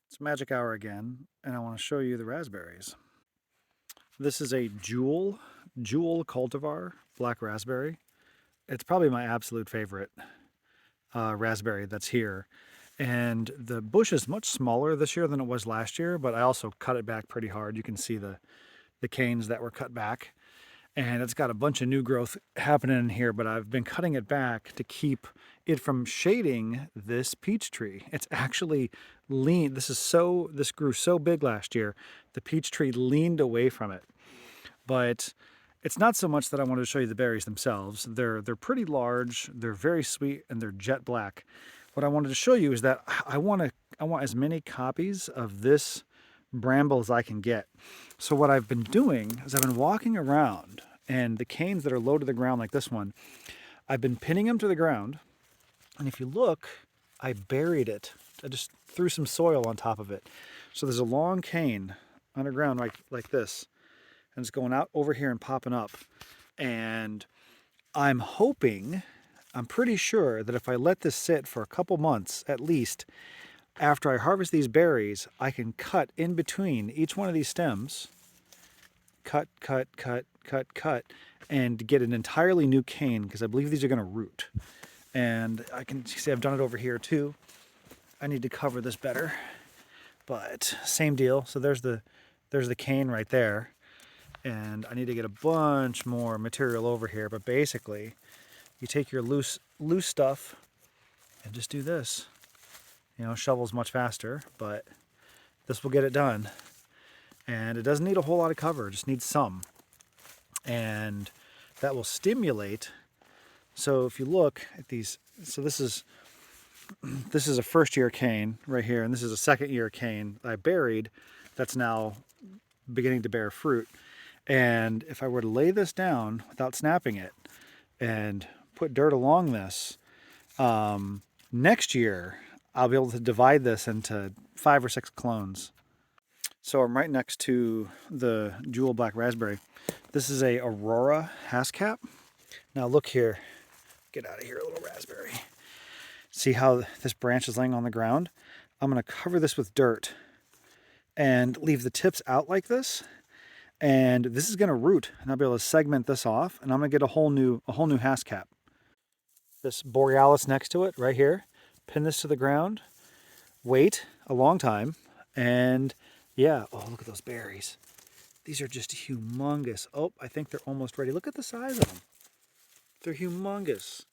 It's magic hour again, and I want to show you the raspberries. This is a Jewel cultivar black raspberry. It's probably my absolute favorite raspberry that's here. And the bush is much smaller this year than it was last year, but I also cut it back pretty hard. You can see the canes that were cut back. And it's got a bunch of new growth happening in here, but I've been cutting it back to keep it from shading this peach tree. It's actually lean. This grew so big last year, the peach tree leaned away from it. But it's not so much that I wanted to show you the berries themselves. They're pretty large, they're very sweet, and they're jet black. What I wanted to show you is that I want as many copies of this bramble as I can get. So what I've been doing is I've been walking around, and the canes that are low to the ground like this one, I've been pinning them to the ground, and if you look, I buried it. I just threw some soil on top of it. So there's a long cane underground like this, and it's going out over here and popping up. And I'm pretty sure that if I let this sit for a couple months at least, after I harvest these berries, I can cut in between each one of these stems, cut, and get an entirely new cane, because I believe these are going to root. And I can see I've done it over here too. I need to cover this better, but same deal. So there's the cane right there, and I need to get a bunch more material over here. But basically, you take your loose stuff and just do this. You know, shovel's much faster, but this will get it done. And it doesn't need a whole lot of cover, it just needs some. And that will stimulate. So if you look at these, so this is a first year cane right here, and this is a second year cane I buried that's now beginning to bear fruit. And if I were to lay this down without snapping it and put dirt along this, next year I'll be able to divide this into 5 or 6 clones. So I'm right next to the Jewel Black Raspberry. This is a Aurora Hascap. Now look here, get out of here, little raspberry. See how this branch is laying on the ground? I'm gonna cover this with dirt and leave the tips out like this. And this is gonna root, and I'll be able to segment this off, and I'm gonna get a whole new Hascap. This Borealis next to it, right here. Pin this to the ground, wait a long time, and yeah, oh, look at those berries. These are just humongous. Oh, I think they're almost ready. Look at the size of them. They're humongous.